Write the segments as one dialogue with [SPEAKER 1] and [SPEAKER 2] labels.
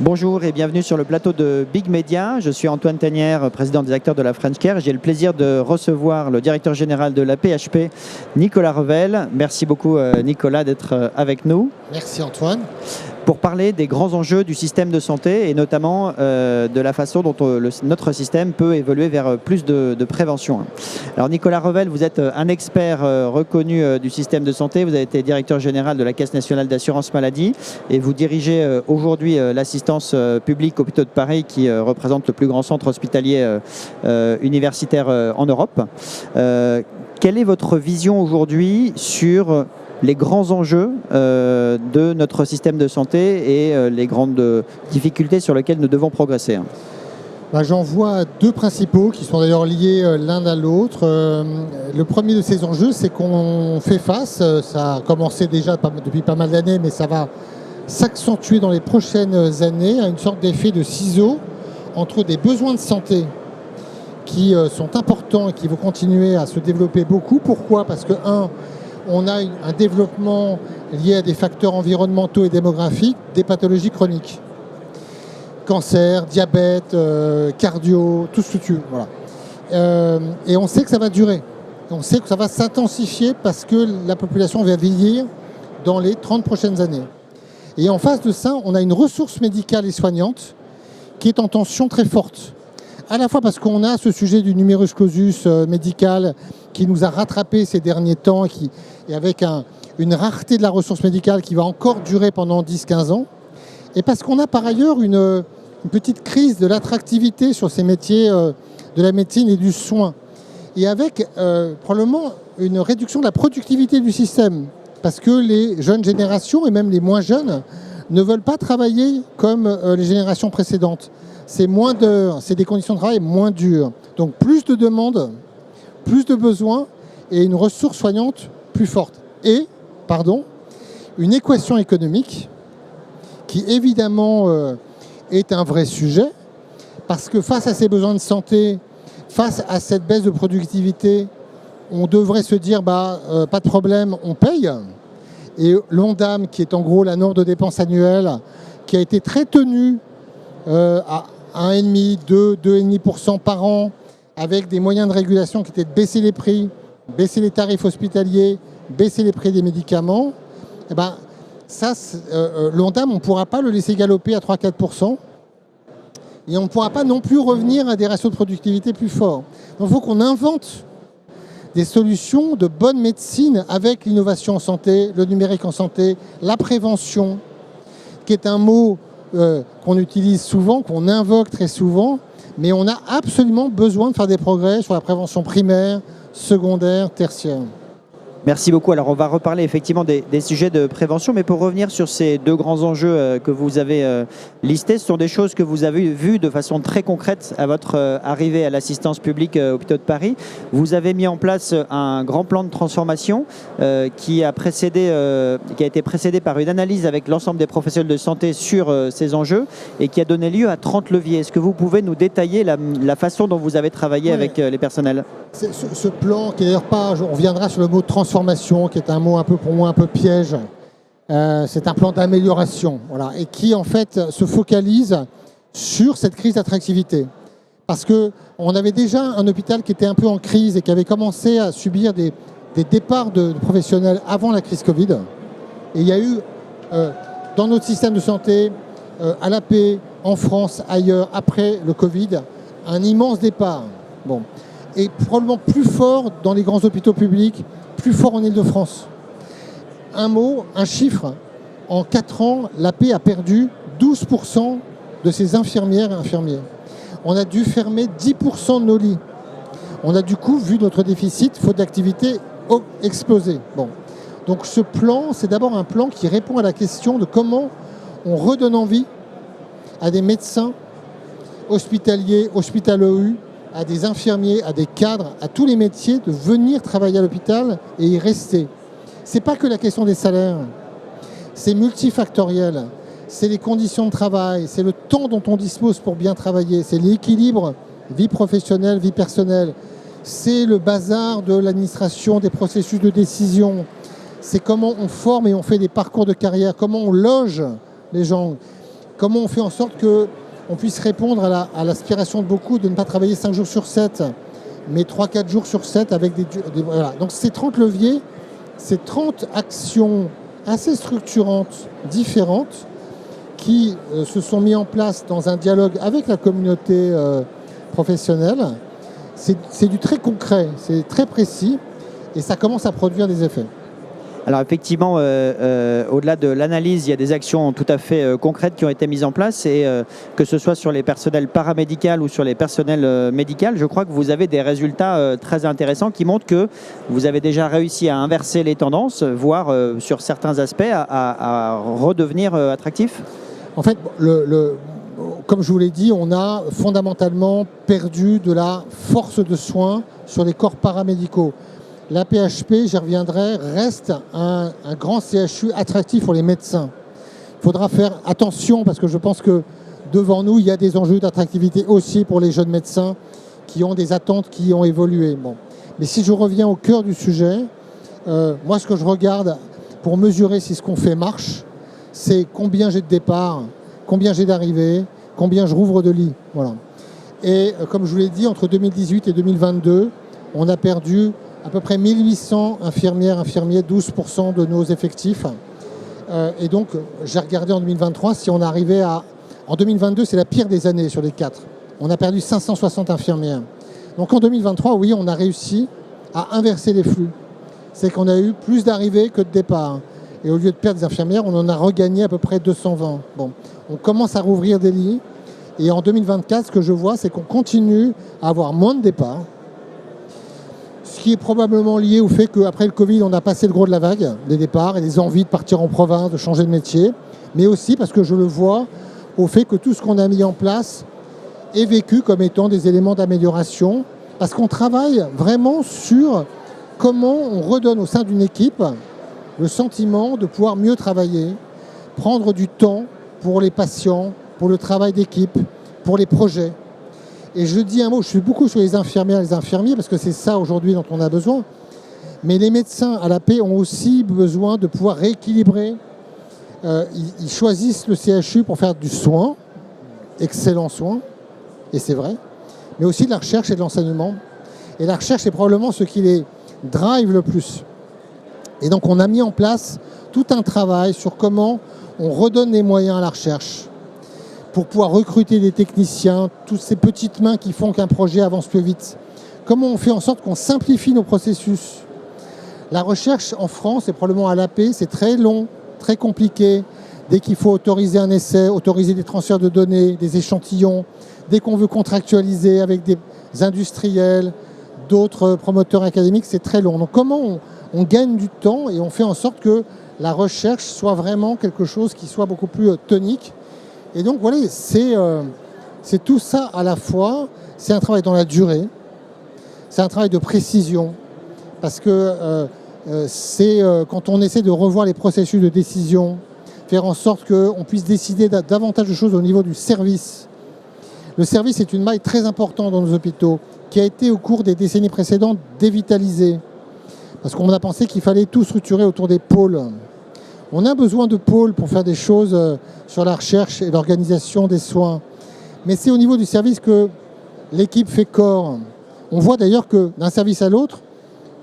[SPEAKER 1] Bonjour et bienvenue sur le plateau de Big Media. Je suis Antoine Tanière, président des acteurs de la French Care. J'ai le plaisir de recevoir le directeur général de la PHP, Nicolas Revel. Merci beaucoup Nicolas d'être avec nous.
[SPEAKER 2] Merci Antoine.
[SPEAKER 1] Pour parler des grands enjeux du système de santé et notamment de la façon dont notre système peut évoluer vers plus de prévention. Alors Nicolas Revel, vous êtes un expert reconnu du système de santé. Vous avez été directeur général de la Caisse nationale d'assurance maladie et vous dirigez aujourd'hui l'assistance publique Hôpitaux de Paris qui représente le plus grand centre hospitalier universitaire en Europe. Quelle est votre vision aujourd'hui sur les grands enjeux de notre système de santé et les grandes difficultés sur lesquelles nous devons progresser?
[SPEAKER 2] J'en vois deux principaux qui sont d'ailleurs liés l'un à l'autre. Le premier de ces enjeux, c'est qu'on fait face, ça a commencé déjà depuis pas mal d'années, mais ça va s'accentuer dans les prochaines années, à une sorte d'effet de ciseau entre des besoins de santé qui sont importants et qui vont continuer à se développer beaucoup. Pourquoi ? Parce que, on a un développement lié à des facteurs environnementaux et démographiques, des pathologies chroniques. Cancer, diabète, cardio, tout ce que tu veux. Voilà. Et on sait que ça va durer. On sait que ça va s'intensifier parce que la population va vieillir dans les 30 prochaines années. Et en face de ça, on a une ressource médicale et soignante qui est en tension très forte. À la fois parce qu'on a ce sujet du numerus clausus médical qui nous a rattrapé ces derniers temps et avec une rareté de la ressource médicale qui va encore durer pendant 10-15 ans. Et parce qu'on a par ailleurs une petite crise de l'attractivité sur ces métiers de la médecine et du soin. Et avec probablement une réduction de la productivité du système. Parce que les jeunes générations et même les moins jeunes ne veulent pas travailler comme les générations précédentes. C'est moins d'heures, c'est des conditions de travail moins dures. Donc plus de demandes, plus de besoins et une ressource soignante plus forte. Et, une équation économique qui évidemment est un vrai sujet parce que face à ces besoins de santé, face à cette baisse de productivité, on devrait se dire pas de problème, on paye. Et l'ONDAM, qui est en gros la norme de dépenses annuelle, qui a été très tenue à 1,5, 2,5% par an, avec des moyens de régulation qui étaient de baisser les prix, baisser les tarifs hospitaliers, baisser les prix des médicaments, l'ONDAM, on ne pourra pas le laisser galoper à 3-4%. Et on ne pourra pas non plus revenir à des ratios de productivité plus forts. Donc il faut qu'on invente des solutions de bonne médecine avec l'innovation en santé, le numérique en santé, la prévention, qui est un mot qu'on utilise souvent, qu'on invoque très souvent, mais on a absolument besoin de faire des progrès sur la prévention primaire, secondaire, tertiaire.
[SPEAKER 1] Merci beaucoup. Alors on va reparler effectivement des sujets de prévention, mais pour revenir sur ces deux grands enjeux que vous avez listés, ce sont des choses que vous avez vues de façon très concrète à votre arrivée à l'assistance publique Hôpitaux de Paris. Vous avez mis en place un grand plan de transformation qui a été précédé par une analyse avec l'ensemble des professionnels de santé sur ces enjeux et qui a donné lieu à 30 leviers. Est-ce que vous pouvez nous détailler la façon dont vous avez travaillé avec les personnels ?
[SPEAKER 2] Ce plan, qui d'ailleurs pas, on reviendra sur le mot transformation, qui est un mot pour moi un peu piège. C'est un plan d'amélioration, voilà, et qui en fait se focalise sur cette crise d'attractivité. Parce qu'on avait déjà un hôpital qui était un peu en crise et qui avait commencé à subir des départs de professionnels avant la crise Covid. Et il y a eu, dans notre système de santé, à l'AP, en France, ailleurs, après le Covid, un immense départ. Bon. Et probablement plus fort dans les grands hôpitaux publics, plus fort en Île-de-France. Un chiffre, en 4 ans, l'AP a perdu 12% de ses infirmières et infirmiers. On a dû fermer 10% de nos lits. On a du coup vu notre déficit, faute d'activité, exploser. Bon. Donc ce plan, c'est d'abord un plan qui répond à la question de comment on redonne envie à des médecins hospitaliers, hospitalo-U, à des infirmiers, à des cadres, à tous les métiers de venir travailler à l'hôpital et y rester. C'est pas que la question des salaires, c'est multifactoriel. C'est les conditions de travail, c'est le temps dont on dispose pour bien travailler, c'est l'équilibre vie professionnelle, vie personnelle, c'est le bazar de l'administration, des processus de décision, c'est comment on forme et on fait des parcours de carrière, comment on loge les gens. comment on fait en sorte qu'on puisse répondre à l'aspiration de beaucoup de ne pas travailler 5 jours sur 7, mais 3-4 jours sur 7 avec voilà. Donc ces 30 leviers, ces 30 actions assez structurantes, différentes, qui se sont mis en place dans un dialogue avec la communauté professionnelle. C'est du très concret, c'est très précis et ça commence à produire des effets.
[SPEAKER 1] Alors effectivement, au-delà de l'analyse, il y a des actions tout à fait concrètes qui ont été mises en place et que ce soit sur les personnels paramédicaux ou sur les personnels médicaux, je crois que vous avez des résultats très intéressants qui montrent que vous avez déjà réussi à inverser les tendances, voire sur certains aspects à redevenir attractif.
[SPEAKER 2] En fait, comme je vous l'ai dit, on a fondamentalement perdu de la force de soins sur les corps paramédicaux. La PHP, j'y reviendrai, reste un grand CHU attractif pour les médecins. Il faudra faire attention parce que je pense que devant nous, il y a des enjeux d'attractivité aussi pour les jeunes médecins qui ont des attentes qui ont évolué. Bon. Mais si je reviens au cœur du sujet, moi ce que je regarde pour mesurer si ce qu'on fait marche, c'est combien j'ai de départ, combien j'ai d'arrivées, combien je rouvre de lits. Voilà. Et comme je vous l'ai dit, entre 2018 et 2022, on a perdu à peu près 1800 infirmières, infirmiers, 12% de nos effectifs. Et donc, j'ai regardé en 2023 si on arrivait à... En 2022, c'est la pire des années sur les 4. On a perdu 560 infirmières. Donc en 2023, oui, on a réussi à inverser les flux. C'est qu'on a eu plus d'arrivées que de départs. Et au lieu de perdre des infirmières, on en a regagné à peu près 220. Bon, on commence à rouvrir des lits. Et en 2024, ce que je vois, c'est qu'on continue à avoir moins de départs. Ce qui est probablement lié au fait qu'après le Covid, on a passé le gros de la vague, des départs et des envies de partir en province, de changer de métier. Mais aussi parce que je le vois au fait que tout ce qu'on a mis en place est vécu comme étant des éléments d'amélioration. Parce qu'on travaille vraiment sur comment on redonne au sein d'une équipe le sentiment de pouvoir mieux travailler, prendre du temps pour les patients, pour le travail d'équipe, pour les projets. Et je dis un mot, je suis beaucoup sur les infirmières et les infirmiers, parce que c'est ça aujourd'hui dont on a besoin. Mais les médecins à la paix ont aussi besoin de pouvoir rééquilibrer. Ils choisissent le CHU pour faire du soin, excellent soin, et c'est vrai, mais aussi de la recherche et de l'enseignement. Et la recherche est probablement ce qui les drive le plus. Et donc on a mis en place tout un travail sur comment on redonne les moyens à la recherche pour pouvoir recruter des techniciens, toutes ces petites mains qui font qu'un projet avance plus vite. Comment on fait en sorte qu'on simplifie nos processus. La recherche en France et probablement à l'AP, c'est très long, très compliqué. Dès qu'il faut autoriser un essai, autoriser des transferts de données, des échantillons, dès qu'on veut contractualiser avec des industriels, d'autres promoteurs académiques, c'est très long. Donc comment on gagne du temps et on fait en sorte que la recherche soit vraiment quelque chose qui soit beaucoup plus tonique. Et donc voilà, c'est tout ça à la fois. C'est un travail dans la durée, c'est un travail de précision, parce que c'est quand on essaie de revoir les processus de décision, faire en sorte qu'on puisse décider davantage de choses au niveau du service. Le service est une maille très importante dans nos hôpitaux, qui a été au cours des décennies précédentes dévitalisée, parce qu'on a pensé qu'il fallait tout structurer autour des pôles. On a besoin de pôles pour faire des choses sur la recherche et l'organisation des soins. Mais c'est au niveau du service que l'équipe fait corps. On voit d'ailleurs que d'un service à l'autre,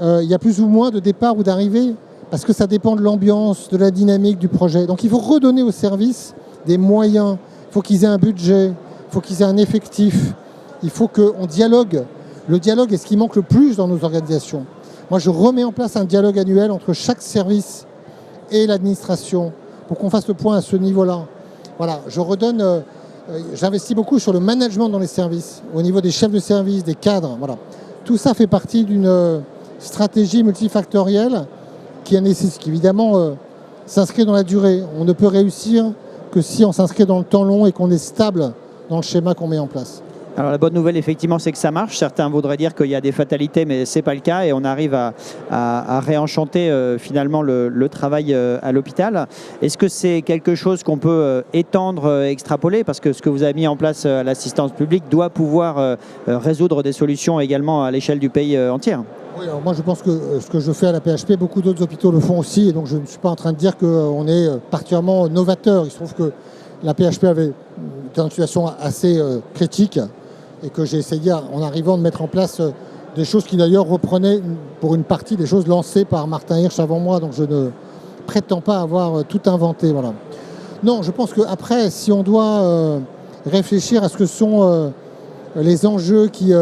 [SPEAKER 2] il y a plus ou moins de départ ou d'arrivée, parce que ça dépend de l'ambiance, de la dynamique du projet. Donc il faut redonner aux services des moyens. Il faut qu'ils aient un budget, il faut qu'ils aient un effectif, il faut qu'on dialogue. Le dialogue est ce qui manque le plus dans nos organisations. Moi, je remets en place un dialogue annuel entre chaque service et l'administration pour qu'on fasse le point à ce niveau-là. Voilà, je redonne, j'investis beaucoup sur le management dans les services, au niveau des chefs de service, des cadres. Voilà. Tout ça fait partie d'une stratégie multifactorielle qui évidemment s'inscrit dans la durée. On ne peut réussir que si on s'inscrit dans le temps long et qu'on est stable dans le schéma qu'on met en place.
[SPEAKER 1] Alors la bonne nouvelle, effectivement, c'est que ça marche. Certains voudraient dire qu'il y a des fatalités, mais ce n'est pas le cas. Et on arrive à réenchanter finalement le travail à l'hôpital. Est-ce que c'est quelque chose qu'on peut étendre, extrapoler? Parce que ce que vous avez mis en place à l'assistance publique doit pouvoir résoudre des solutions également à l'échelle du pays entier.
[SPEAKER 2] Oui, alors moi je pense que ce que je fais à la PHP, beaucoup d'autres hôpitaux le font aussi. Et donc je ne suis pas en train de dire qu'on est particulièrement novateur. Il se trouve que la PHP était dans une situation assez critique et que j'ai essayé en arrivant de mettre en place des choses qui d'ailleurs reprenaient pour une partie des choses lancées par Martin Hirsch avant moi, donc je ne prétends pas avoir tout inventé. Voilà. Non, je pense qu'après, si on doit réfléchir à ce que sont les enjeux qui,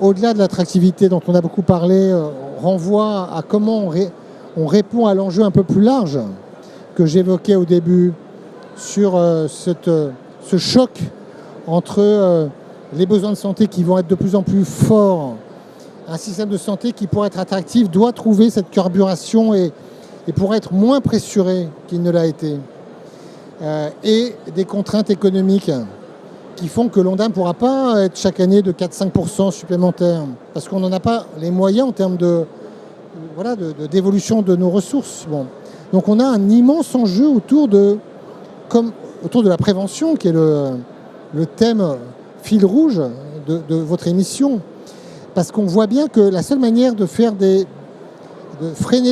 [SPEAKER 2] au-delà de l'attractivité dont on a beaucoup parlé, renvoient à comment on répond à l'enjeu un peu plus large que j'évoquais au début sur ce choc entre les besoins de santé qui vont être de plus en plus forts. Un système de santé qui, pour être attractif, doit trouver cette carburation et pour être moins pressuré qu'il ne l'a été. Et des contraintes économiques qui font que l'Ondam ne pourra pas être chaque année de 4-5% supplémentaires, parce qu'on n'en a pas les moyens en termes d'évolution de nos ressources. Bon. Donc on a un immense enjeu autour de la prévention, qui est le thème fil rouge de votre émission, parce qu'on voit bien que la seule manière de freiner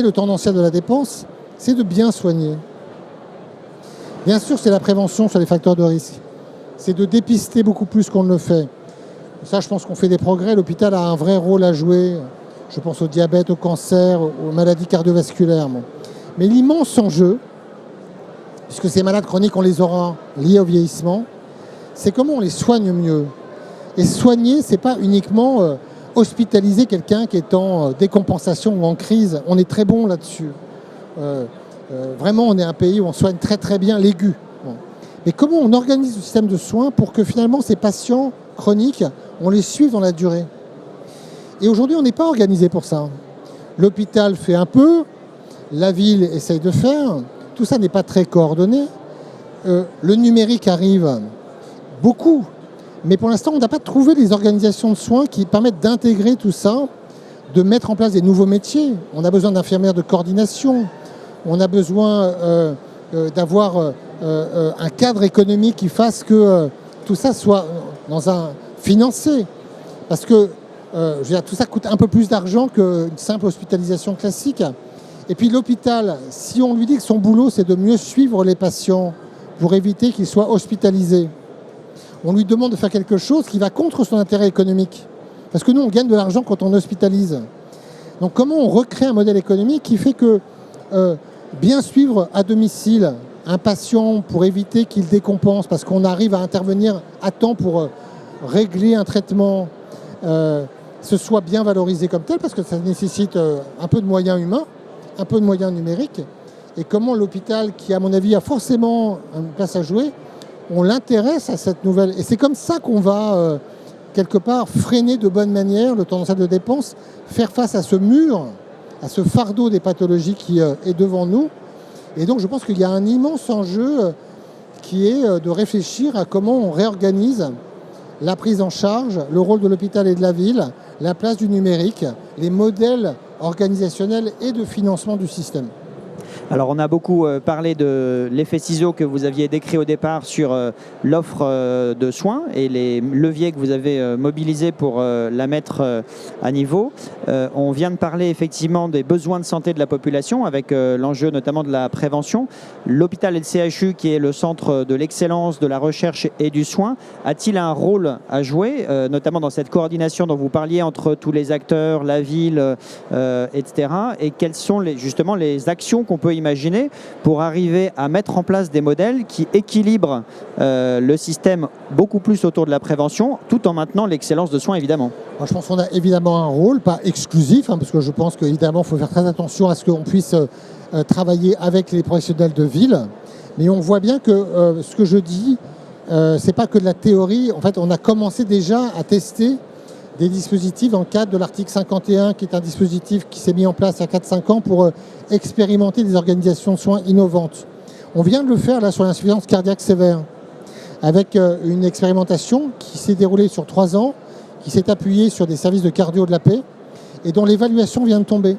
[SPEAKER 2] le tendanciel de la dépense, c'est de bien soigner. Bien sûr, c'est la prévention sur les facteurs de risque. C'est de dépister beaucoup plus qu'on ne le fait. Ça, je pense qu'on fait des progrès. L'hôpital a un vrai rôle à jouer. Je pense au diabète, au cancer, aux maladies cardiovasculaires. Bon. Mais l'immense enjeu, puisque ces malades chroniques, on les aura liés au vieillissement, c'est comment on les soigne mieux. Et soigner, c'est pas uniquement hospitaliser quelqu'un qui est en décompensation ou en crise. On est très bon là-dessus. Vraiment, on est un pays où on soigne très très bien l'aigu. Bon. Mais comment on organise le système de soins pour que finalement ces patients chroniques, on les suive dans la durée? Et aujourd'hui, on n'est pas organisé pour ça. L'hôpital fait un peu, la ville essaye de faire, tout ça n'est pas très coordonné. Le numérique arrive beaucoup, mais pour l'instant, on n'a pas trouvé les organisations de soins qui permettent d'intégrer tout ça, de mettre en place des nouveaux métiers. On a besoin d'infirmières de coordination, on a besoin d'avoir un cadre économique qui fasse que tout ça soit financé. Parce que tout ça coûte un peu plus d'argent qu'une simple hospitalisation classique. Et puis l'hôpital, si on lui dit que son boulot, c'est de mieux suivre les patients pour éviter qu'ils soient hospitalisés, on lui demande de faire quelque chose qui va contre son intérêt économique. Parce que nous, on gagne de l'argent quand on hospitalise. Donc comment on recrée un modèle économique qui fait que bien suivre à domicile un patient pour éviter qu'il décompense, parce qu'on arrive à intervenir à temps pour régler un traitement, ce soit bien valorisé comme tel, parce que ça nécessite un peu de moyens humains, un peu de moyens numériques, et comment l'hôpital, qui à mon avis a forcément une place à jouer, on l'intéresse à cette nouvelle. Et c'est comme ça qu'on va, quelque part, freiner de bonne manière le tendanciel de dépenses, faire face à ce mur, à ce fardeau des pathologies qui est devant nous. Et donc je pense qu'il y a un immense enjeu qui est de réfléchir à comment on réorganise la prise en charge, le rôle de l'hôpital et de la ville, la place du numérique, les modèles organisationnels et de financement du système.
[SPEAKER 1] Alors on a beaucoup parlé de l'effet ciseau que vous aviez décrit au départ sur l'offre de soins et les leviers que vous avez mobilisés pour la mettre à niveau. On vient de parler effectivement des besoins de santé de la population avec l'enjeu notamment de la prévention. L'hôpital et le CHU, qui est le centre de l'excellence, de la recherche et du soin, a-t-il un rôle à jouer, notamment dans cette coordination dont vous parliez entre tous les acteurs, la ville, etc. Et quelles sont justement les actions qu'on peut imaginer pour arriver à mettre en place des modèles qui équilibrent le système beaucoup plus autour de la prévention, tout en maintenant l'excellence de soins, évidemment.
[SPEAKER 2] Alors, je pense qu'on a évidemment un rôle, pas exclusif, parce que je pense qu'évidemment, il faut faire très attention à ce qu'on puisse travailler avec les professionnels de ville. Mais on voit bien que ce que je dis, c'est pas que de la théorie. En fait, on a commencé déjà à tester des dispositifs dans le cadre de l'article 51, qui est un dispositif qui s'est mis en place il y a 4-5 ans pour expérimenter des organisations de soins innovantes. On vient de le faire là sur l'insuffisance cardiaque sévère, avec une expérimentation qui s'est déroulée sur 3 ans, qui s'est appuyée sur des services de cardio de la paix, et dont l'évaluation vient de tomber,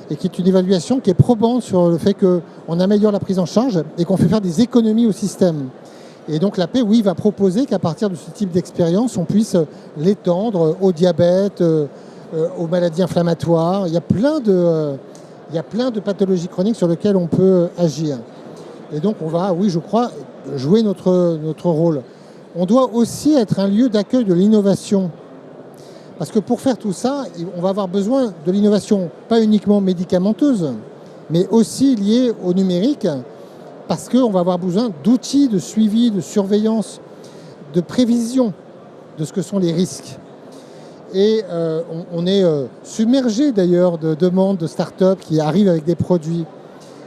[SPEAKER 2] et qui est une évaluation qui est probante sur le fait qu'on améliore la prise en charge et qu'on fait faire des économies au système. Et donc la paix, oui, va proposer qu'à partir de ce type d'expérience, on puisse l'étendre au diabète, aux maladies inflammatoires. Il y a plein de pathologies chroniques sur lesquelles on peut agir. Et donc on va, oui, je crois, jouer notre rôle. On doit aussi être un lieu d'accueil de l'innovation. Parce que pour faire tout ça, on va avoir besoin de l'innovation, pas uniquement médicamenteuse, mais aussi liée au numérique, parce qu'on va avoir besoin d'outils de suivi, de surveillance, de prévision de ce que sont les risques. Et on est submergé d'ailleurs de demandes de start-up qui arrivent avec des produits.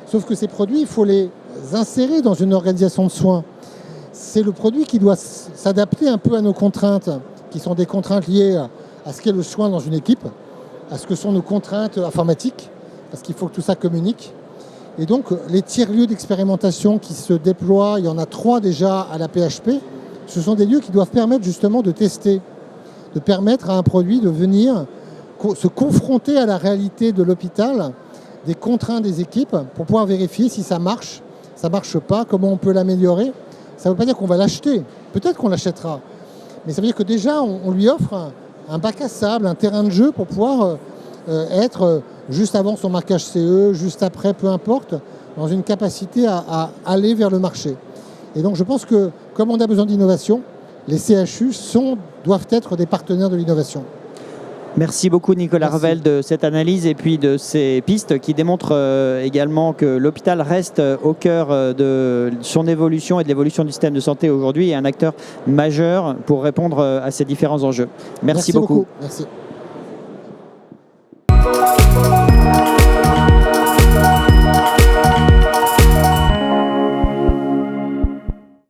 [SPEAKER 2] Sauf que ces produits, il faut les insérer dans une organisation de soins. C'est le produit qui doit s'adapter un peu à nos contraintes, qui sont des contraintes liées à ce qu'est le soin dans une équipe, à ce que sont nos contraintes informatiques, parce qu'il faut que tout ça communique. Et donc, les tiers-lieux d'expérimentation qui se déploient, il y en a 3 déjà à la PHP, ce sont des lieux qui doivent permettre justement de tester, de permettre à un produit de venir se confronter à la réalité de l'hôpital, des contraintes des équipes, pour pouvoir vérifier si ça marche pas, comment on peut l'améliorer. Ça ne veut pas dire qu'on va l'acheter, peut-être qu'on l'achètera, mais ça veut dire que déjà on lui offre un bac à sable, un terrain de jeu pour pouvoir être juste avant son marquage CE, juste après, peu importe, dans une capacité à aller vers le marché. Et donc je pense que comme on a besoin d'innovation, les CHU doivent être des partenaires de l'innovation.
[SPEAKER 1] Merci beaucoup Nicolas Revel de cette analyse et puis de ces pistes qui démontrent également que l'hôpital reste au cœur de son évolution et de l'évolution du système de santé aujourd'hui et un acteur majeur pour répondre à ces différents enjeux. Merci beaucoup.
[SPEAKER 2] Merci.